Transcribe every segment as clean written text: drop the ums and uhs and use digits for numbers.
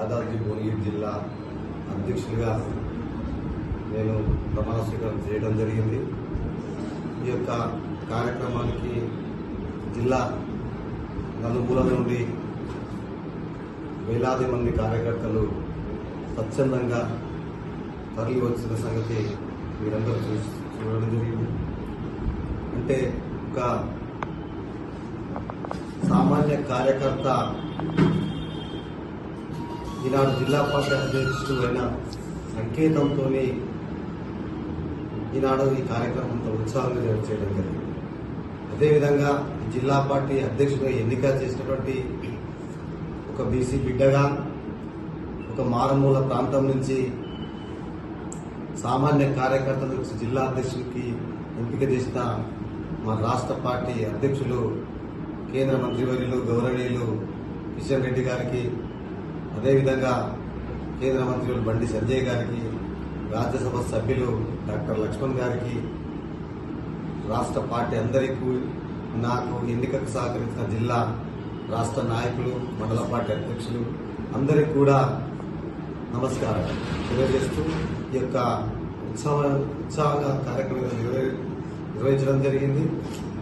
యాదాద్రి భువనగిరి జిల్లా అధ్యక్షుడిగా నేను ప్రమాణ స్వీకారం చేయడం జరిగింది. ఈ యొక్క కార్యక్రమానికి జిల్లా నలుమూలల నుండి వేలాది మంది కార్యకర్తలు స్వచ్ఛందంగా తరలి వచ్చిన సంగతి మీరందరూ చూడడం జరిగింది. అంటే ఒక సామాన్య కార్యకర్త ఈనాడు జిల్లా పార్టీ అధ్యక్షుడు అయిన సంకేతంతో ఈనాడు ఈ కార్యక్రమంతో ఉత్సాహంగా చేయడం జరిగింది. అదేవిధంగా జిల్లా పార్టీ అధ్యక్షుడిగా ఎన్నిక చేసినటువంటి ఒక బీసీ బిడ్డగా ఒక మారుమూల ప్రాంతం నుంచి సామాన్య కార్యకర్తల నుంచి జిల్లా అధ్యక్షుడికి ఎంపిక చేసిన మా రాష్ట్ర పార్టీ అధ్యక్షులు కేంద్ర మంత్రివర్యులు గౌరవనీయులు కిషన్ రెడ్డి గారికి, అదేవిధంగా కేంద్ర మంత్రులు బండి సంజయ్ గారికి, రాజ్యసభ సభ్యులు డాక్టర్ లక్ష్మణ్ గారికి, రాష్ట్ర పార్టీ అందరికీ నాకు ఎన్నికకు సహకరించిన జిల్లా రాష్ట్ర నాయకులు, మండల పార్టీ అధ్యక్షులు అందరికీ కూడా నమస్కారం తెలియజేస్తూ ఈ యొక్క ఉత్సాహంగా కార్యక్రమం నిర్వహించడం జరిగింది.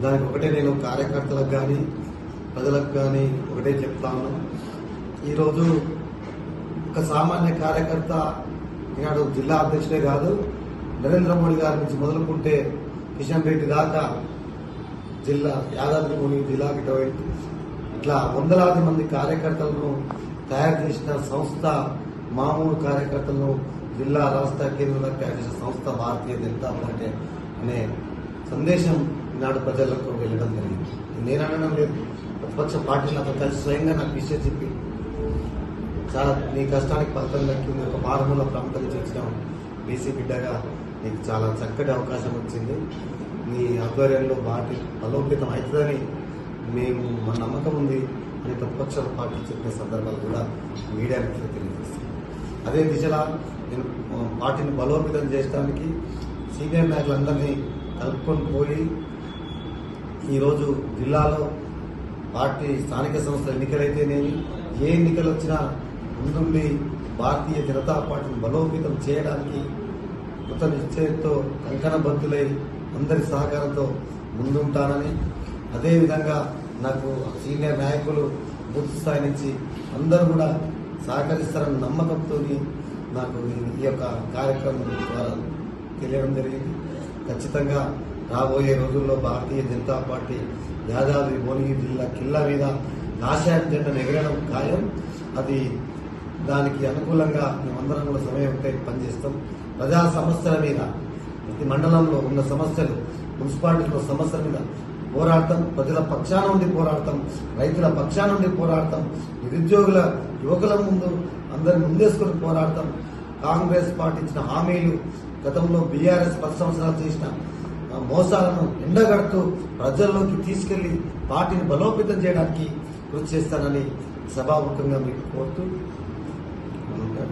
దానికి ఒకటే నేను కార్యకర్తలకు కానీ ప్రజలకు కానీ ఒకటే చెప్తాను. ఈరోజు ఒక సామాన్య కార్యకర్త ఈనాడు జిల్లా అధ్యక్షుడే కాదు, నరేంద్ర మోడీ గారి నుంచి మొదలుకుంటే కిషన్ రెడ్డి దాకా జిల్లా యాదాద్రి భువనగిరి జిల్లాకి ఇట్లా వందలాది మంది కార్యకర్తలను తయారు చేసిన సంస్థ, మామూలు కార్యకర్తలను జిల్లా రాష్ట్ర కేంద్రంలో తయారు చేసిన సంస్థ భారతీయ జనతా పార్టీ అనే సందేశం ఈనాడు ప్రజలకు వెళ్ళడం జరిగింది. నేను అనడం లేదు, ప్రతిపక్ష పార్టీలతో కలిసి స్వయంగా నాకు విషయం చెప్పి చాలా నీ కష్టానికి ఫలితం దక్కింది, ఒక మారుమూల ప్రాంతం నుంచి వచ్చిన బీసీ బిడ్డగా నీకు చాలా చక్కటి అవకాశం వచ్చింది, నీ ఆధ్వర్యంలో పార్టీ బలోపేతం అవుతుందని మేము మా నమ్మకం ఉంది అని ప్రతిపక్ష పార్టీ చెప్పిన సందర్భాలు కూడా మీడియా మిత్రులు తెలియజేస్తాం. అదే దిశలా నేను పార్టీని బలోపేతం చేయడానికి సీనియర్ నాయకులందరినీ కలుపుకొని పోయి ఈరోజు జిల్లాలో పార్టీ స్థానిక సంస్థల ఎన్నికలైతేనేమి ఏ ఎన్నికలు వచ్చినా ముందుండి భారతీయ జనతా పార్టీని బలోపేతం చేయడానికి కృత నిశ్చయంతో కంకణబద్ధులై అందరి సహకారంతో ముందుంటానని, అదేవిధంగా నాకు సీనియర్ నాయకులు బూత్ స్థాయి నుంచి అందరూ కూడా సహకరిస్తారన్న నమ్మకంతో నాకు ఈ యొక్క కార్యక్రమం ద్వారా తెలియడం జరిగింది. ఖచ్చితంగా రాబోయే రోజుల్లో భారతీయ జనతా పార్టీ యాదాద్రి భువనగిరి జిల్లా కిల్లా మీద కాషాయ జెండా ఎగరడం ఖాయం. అది దానికి అనుకూలంగా మేమందరం కూడా సమయం ఉంటే పనిచేస్తాం. ప్రజా సమస్యల మీద, ప్రతి మండలంలో ఉన్న సమస్యలు, మున్సిపాలిటీలో సమస్యల మీద పోరాడతాం. ప్రజల పక్షాన నుండి పోరాడతాం, రైతుల పక్షాన నుండి పోరాడతాం, నిరుద్యోగుల యువకుల ముందు అందరిని ముందేసుకుని పోరాడతాం. కాంగ్రెస్ పార్టీ ఇచ్చిన హామీలు, గతంలో బీఆర్ఎస్ 10 సంవత్సరాలు చేసిన మోసాలను ఎండగడుతూ ప్రజల్లోకి తీసుకెళ్లి పార్టీని బలోపేతం చేయడానికి కృషి చేస్తానని సభాముఖంగా మీకు కోరుతూ